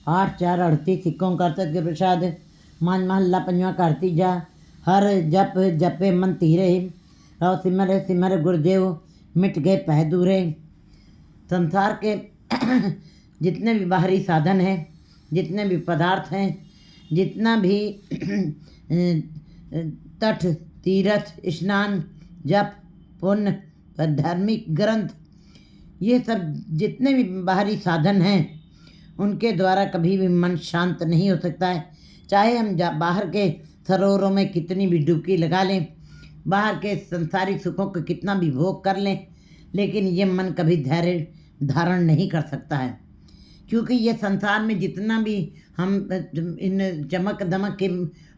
आठ चार 38 सिक्कों का के प्रसाद मान महल्ला पंजवा करती जा। हर जप जपे मन तीरे रहो सिमर सिमर गुरुदेव मिट गए पह दूरे। संसार के जितने भी बाहरी साधन हैं, जितने भी पदार्थ हैं, जितना भी तट तीर्थ स्नान जप पुण्य धार्मिक ग्रंथ, ये सब जितने भी बाहरी साधन हैं उनके द्वारा कभी भी मन शांत नहीं हो सकता है। चाहे हम बाहर के सरोवरों में कितनी भी डुबकी लगा लें, बाहर के संसारिक सुखों को कितना भी भोग कर लें, लेकिन ये मन कभी धैर्य धारण नहीं कर सकता है। क्योंकि ये संसार में जितना भी हम इन चमक दमक के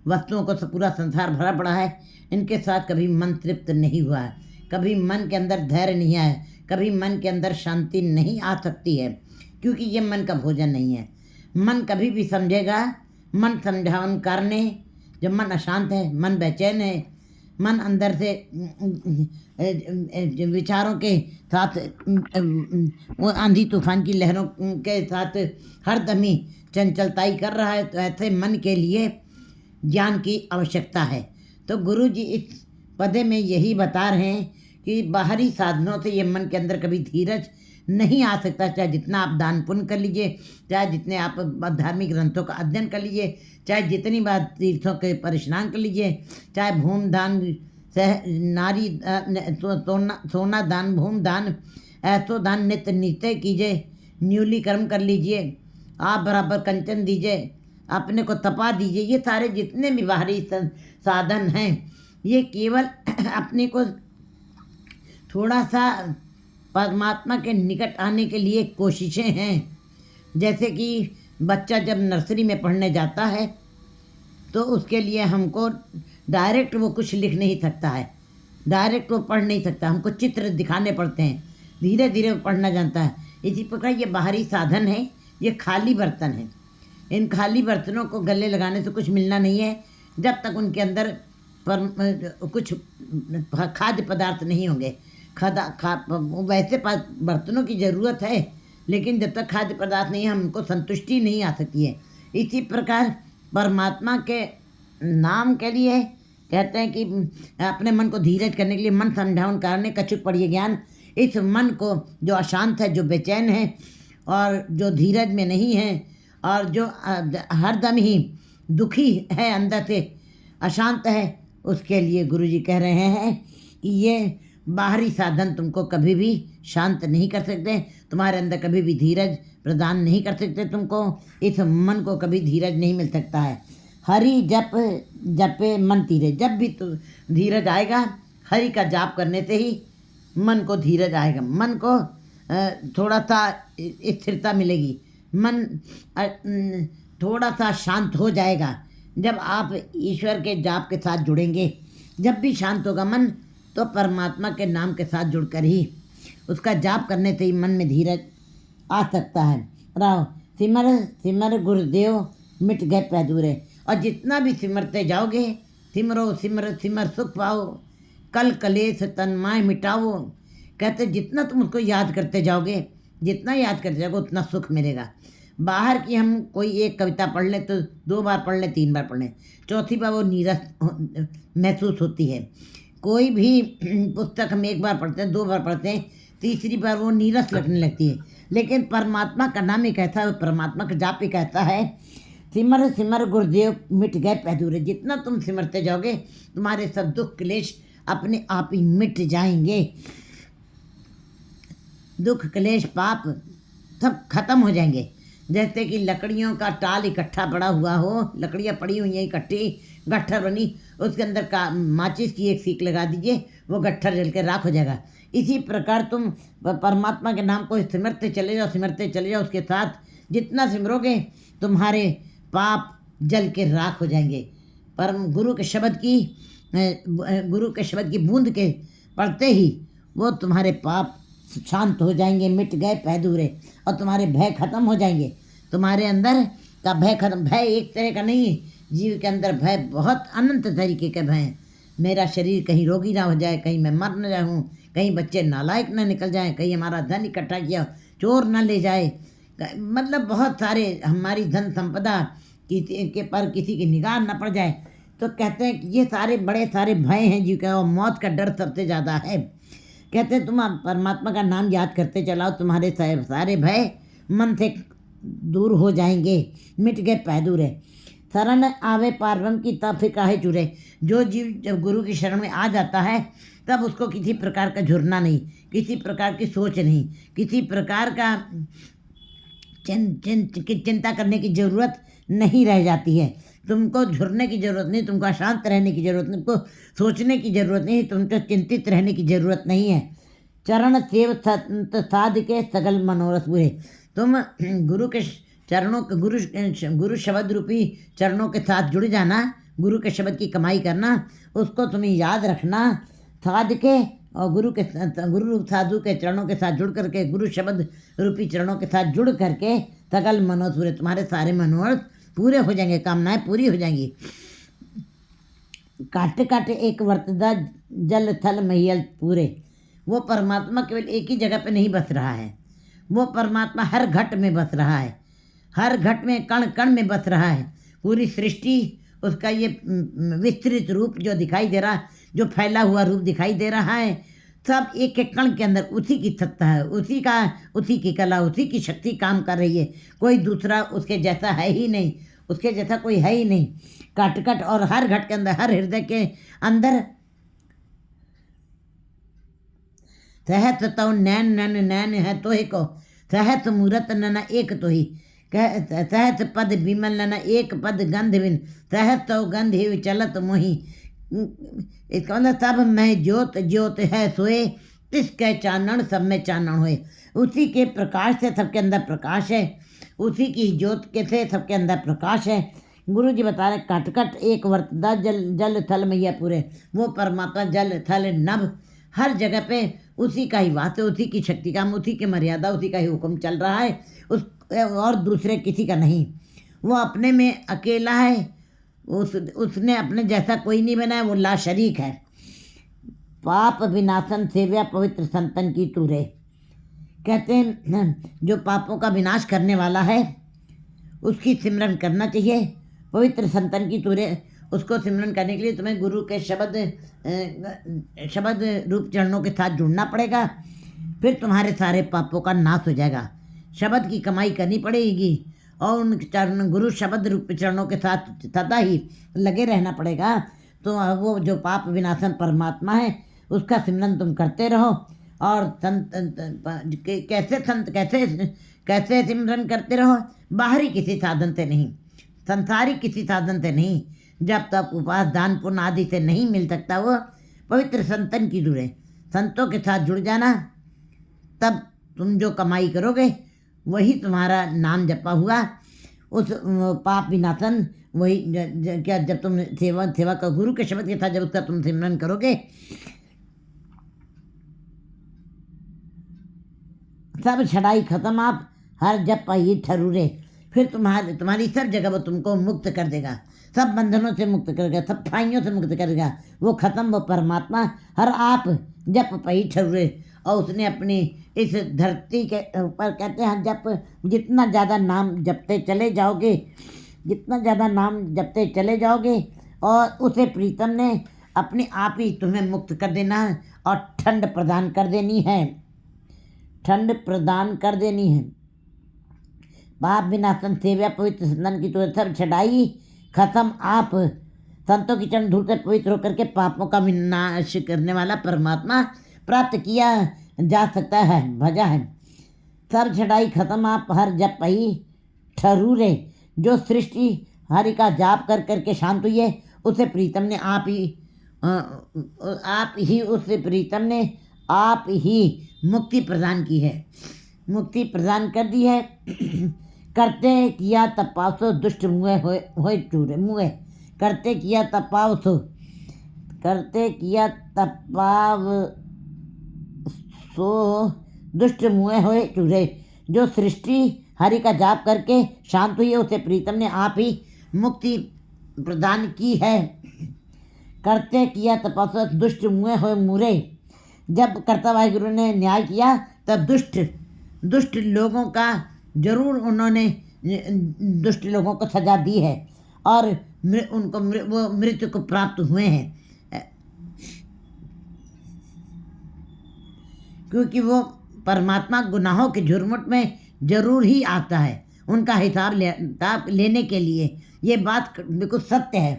वस्तुओं को पूरा संसार भरा पड़ा है, इनके साथ कभी मन तृप्त नहीं हुआ है, कभी मन के अंदर धैर्य नहीं आया, कभी मन के अंदर शांति नहीं आ सकती है, क्योंकि ये मन का भोजन नहीं है। मन कभी भी समझेगा, मन समझावन करने, जब मन अशांत है, मन बेचैन है, मन अंदर से विचारों के साथ वो आंधी तूफान की लहरों के साथ हर दमी चंचलताई कर रहा है, तो ऐसे मन के लिए ज्ञान की आवश्यकता है। तो गुरु जी इस पदे में यही बता रहे हैं कि बाहरी साधनों से ये मन के अंदर कभी धीरज नहीं आ सकता। चाहे जितना आप दान पुण्य कर लीजिए, चाहे जितने आप धार्मिक ग्रंथों का अध्ययन कर लीजिए, चाहे जितनी बार तीर्थों के पर स्नान कर लीजिए, चाहे भूम दान सह नारी सोना दान भूम दान ऐसो दान नित्य नित्य कीजिए, न्यूली कर्म कर लीजिए, आप बराबर कंचन दीजिए, अपने को तपा दीजिए। ये सारे जितने भी बाहरी साधन हैं, ये केवल अपने को थोड़ा सा परमात्मा के निकट आने के लिए कोशिशें हैं। जैसे कि बच्चा जब नर्सरी में पढ़ने जाता है तो उसके लिए हमको डायरेक्ट वो कुछ लिख नहीं सकता है, डायरेक्ट वो पढ़ नहीं सकता, हमको चित्र दिखाने पड़ते हैं, धीरे धीरे वो पढ़ना जानता है। इसी प्रकार ये बाहरी साधन है, ये खाली बर्तन है। इन खाली बर्तनों को गले लगाने से कुछ मिलना नहीं है, जब तक उनके अंदर कुछ खाद्य पदार्थ नहीं होंगे। वैसे बर्तनों की ज़रूरत है, लेकिन जब तक खाद्य पदार्थ नहीं है हमको संतुष्टि नहीं आ सकती है। इसी प्रकार परमात्मा के नाम के लिए कहते हैं कि अपने मन को धीरज करने के लिए मन समझाउन कारणे कछुक पढ़िए ज्ञान। इस मन को जो अशांत है, जो बेचैन है और जो धीरज में नहीं है और जो हरदम ही दुखी है, अंदर से अशांत है, उसके लिए गुरुजी कह रहे हैं कि ये बाहरी साधन तुमको कभी भी शांत नहीं कर सकते, तुम्हारे अंदर कभी भी धीरज प्रदान नहीं कर सकते, तुमको इस मन को कभी धीरज नहीं मिल सकता है। हरि जप जपे मन तीरे, जब भी तो धीरज आएगा, हरि का जाप करने से ही मन को धीरज आएगा, मन को थोड़ा सा स्थिरता मिलेगी, मन थोड़ा सा शांत हो जाएगा। जब आप ईश्वर के जाप के साथ जुड़ेंगे, जब भी शांत होगा मन, तो परमात्मा के नाम के साथ जुड़कर ही उसका जाप करने से ही मन में धीरज आ सकता है। राव सिमर सिमर गुरुदेव मिट गए पैदूरे। और जितना भी सिमरते जाओगे, सिमरो सिमर सिमर सुख पाओ, कल कलेश तन्माय मिटाओ। कहते जितना तुम उसको याद करते जाओगे, जितना याद करते जाओगे उतना सुख मिलेगा। बाहर की हम कोई एक कविता पढ़ लें तो 2 बार पढ़ लें, 3 बार पढ़ लें, चौथी बार वो नीरस महसूस होती है। कोई भी पुस्तक हम 1 बार पढ़ते हैं, 2 बार पढ़ते हैं, तीसरी बार वो नीरस लगने लगती है। लेकिन परमात्मा का नाम ही कहता है, परमात्मा का जाप ही कहता है, सिमर सिमर गुरुदेव मिट गए पैदूरे। जितना तुम सिमरते जाओगे, तुम्हारे सब दुख क्लेश अपने आप ही मिट जाएंगे। दुख क्लेश पाप सब खत्म हो जाएंगे। जैसे कि लकड़ियों का टाल इकट्ठा पड़ा हुआ हो, लकड़ियाँ पड़ी हुई हैं इकट्ठी, गट्ठर बनी, उसके अंदर का माचिस की एक सीख लगा दीजिए, वो गट्ठर जल के राख हो जाएगा। इसी प्रकार तुम परमात्मा के नाम को सिमरते चले जाओ, सिमरते चले जाओ, उसके साथ जितना सिमरोगे तुम्हारे पाप जल के राख हो जाएंगे। परम गुरु के शब्द की बूंद के पढ़ते ही वो तुम्हारे पाप शांत हो जाएंगे, मिट गए पैदूरे, और तुम्हारे भय खत्म हो जाएंगे। तुम्हारे अंदर का भय खत्म, भय एक तरह का नहीं है, जीव के अंदर भय बहुत अनंत तरीके के भय हैं। मेरा शरीर कहीं रोगी ना हो जाए, कहीं मैं मर न जाऊँ, कहीं बच्चे नालायक ना निकल जाएं, कहीं हमारा धन इकट्ठा किया चोर ना ले जाए, मतलब बहुत सारे हमारी धन संपदा के पर किसी की निगाह न पड़ जाए, तो कहते हैं कि ये सारे बड़े सारे भय हैं जी का, मौत का डर सबसे ज़्यादा है। कहते हैं तुम परमात्मा का नाम याद करते चलाओ, तुम्हारे सारे भय मन से दूर हो जाएंगे, मिट गए पैदूरे। शरण आवे पारब्रह्म की तब फिर काहे चुरे। जो जीव जब गुरु की शरण में आ जाता है तब उसको किसी प्रकार का झुरना नहीं, किसी प्रकार की सोच नहीं, किसी प्रकार का चिंता करने की ज़रूरत नहीं रह जाती है। तुमको झुरने की ज़रूरत नहीं, तुमको अशांत रहने की ज़रूरत नहीं, तुमको सोचने की ज़रूरत नहीं, तुमको चिंतित रहने की ज़रूरत नहीं है। चरण सेव साध के सगल मनोरथ हुए। तुम गुरु के चरणों के गुरु शब्द रूपी चरणों के साथ जुड़ जाना, गुरु के शब्द की कमाई करना, उसको तुम्हें याद रखना। साध के और गुरु साधु के चरणों के साथ जुड़ करके, गुरु शब्द रूपी चरणों के साथ जुड़ करके सकल मनोरथ पूरे, तुम्हारे सारे मनोरथ पूरे हो जाएंगे, कामनाएं पूरी हो जाएंगी। काटे काटे एक वर्तदा जल थल महियल पूरे। वो परमात्मा केवल एक ही जगह पे नहीं बस रहा है, वो परमात्मा हर घट में बस रहा है, हर घट में कण कण में बस रहा है। पूरी सृष्टि उसका ये विस्तृत रूप जो दिखाई दे रहा, जो फैला हुआ रूप दिखाई दे रहा है, सब एक एक कण के अंदर उसी की सत्ता है, उसी की कला, उसी की शक्ति काम कर रही है। कोई दूसरा उसके जैसा है ही नहीं, उसके जैसा कोई है ही नहीं। कट कट और हर घट के अंदर, हर हृदय के अंदर सहत तो नैन नैन नैन है तो ही को, सहत मूरत नन एक तो ही, सहत पद विमल नन एक पद गंध बिन, सहत तो गंध ही चलत मोही। इसका मतलब सब में ज्योत ज्योत है सोए, तिसके चानन सब में चानन हुए। उसी के प्रकाश से सबके अंदर प्रकाश है, उसी की ज्योत के से सबके अंदर प्रकाश है। गुरु जी बता रहे कट कट एक वर्तदा जल थल मैया पूरे। वो परमात्मा जल थल नभ हर जगह पे उसी का ही वास है, उसी की शक्ति का, उसी की मर्यादा, उसी का ही हुक्म चल रहा है, उस और दूसरे किसी का नहीं। वो अपने में अकेला है, उसने अपने जैसा कोई नहीं बनाया, वो ला शरीक है। पाप विनाशन सेव्या पवित्र संतन की तूरे। कहते हैं जो पापों का विनाश करने वाला है उसकी सिमरन करना चाहिए। पवित्र संतन की तूरे, उसको सिमरन करने के लिए तुम्हें गुरु के शब्द रूप चरणों के साथ जुड़ना पड़ेगा, फिर तुम्हारे सारे पापों का नाश हो जाएगा। शब्द की कमाई करनी पड़ेगी और उन गुरु शब्द रूप चरणों के साथ सदा ही लगे रहना पड़ेगा। तो वो जो पाप विनाशन परमात्मा है उसका सिमरन तुम करते रहो। और संत कैसे सिमरन करते रहो, बाहरी किसी साधन से नहीं, संसारिक किसी साधन से नहीं। जब तक उपास दान पुण्य आदि से नहीं मिल सकता, वो पवित्र संतन की जुड़े, संतों के साथ जुड़ जाना, तब तुम जो कमाई करोगे वही तुम्हारा नाम जपा हुआ उस पाप विनाशन। वही क्या जब तुम सेवा का गुरु के शब्द के साथ जब उसका तुम सिमरन करोगे, सब छड़ाई खत्म आप हर जप पाइए ठरूरे। फिर तुम्हारी सब जगह वो तुमको मुक्त कर देगा, सब बंधनों से मुक्त करेगा, सब ठाइयों से मुक्त करेगा। वो खत्म, वो परमात्मा हर आप जप पही ठरूरे। और उसने अपनी इस धरती के ऊपर कहते हैं जप जितना ज़्यादा नाम जपते चले जाओगे, जितना ज़्यादा नाम जपते चले जाओगे, और उसे प्रीतम ने अपने आप ही तुम्हें मुक्त कर देना है और ठंड प्रदान कर देनी है, ठंड प्रदान कर देनी है। पाप विनाशन सेव्या पवित्र संतन की तो सब छड़ाई खत्म आप, संतों की चरण धूल से पवित्र होकर के पापों का विनाश करने वाला परमात्मा प्राप्त किया जा सकता है, भजा है। सब छड़ाई खत्म आप हर जप ही ठरूरे। जो सृष्टि हरि का जाप कर करके शांत हुई है, उसे प्रीतम ने आप ही मुक्ति प्रदान की है, मुक्ति प्रदान कर दी है। करते किया तपासो दुष्ट मुए होए चूरे मुए, करते किया तपासो दुष्ट मुए होए चूरे। जो सृष्टि हरि का जाप करके शांत हुई है, उसे प्रीतम ने आप ही मुक्ति प्रदान की है। करते किया तपस्या दुष्ट मुए होए मुरे। जब कर्ता वाहिगुरु ने न्याय किया तब दुष्ट लोगों का जरूर उन्होंने दुष्ट लोगों को सजा दी है और उनको वो मृत्यु को प्राप्त हुए हैं, क्योंकि वो परमात्मा गुनाहों के झुरमुट में जरूर ही आता है उनका हिसाब लेने के लिए। ये बात बिल्कुल सत्य है।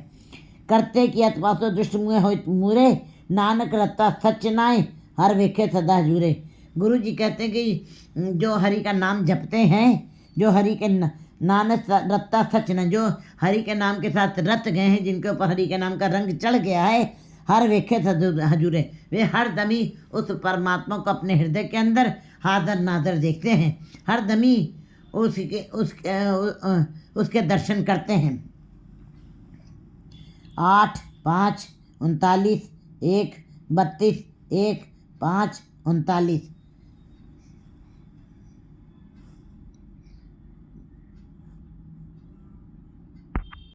करते कि अतवासो दुष्ट मुए हो मूरे, नानक रत्ता सच नाय हर वेखे सदा जुरे। गुरु जी कहते हैं कि जो हरि का नाम जपते हैं, जो हरि के नानक रत्ता सच न, जो हरि के नाम के साथ रत गए हैं, जिनके ऊपर हरि के नाम का रंग चढ़ गया है, हर वेखे हजूरे, वे हर दमी उस परमात्मा को अपने हृदय के अंदर हादर नादर देखते हैं, हर दमी उसके दर्शन करते हैं। 8 5 39 1 32 1 5 39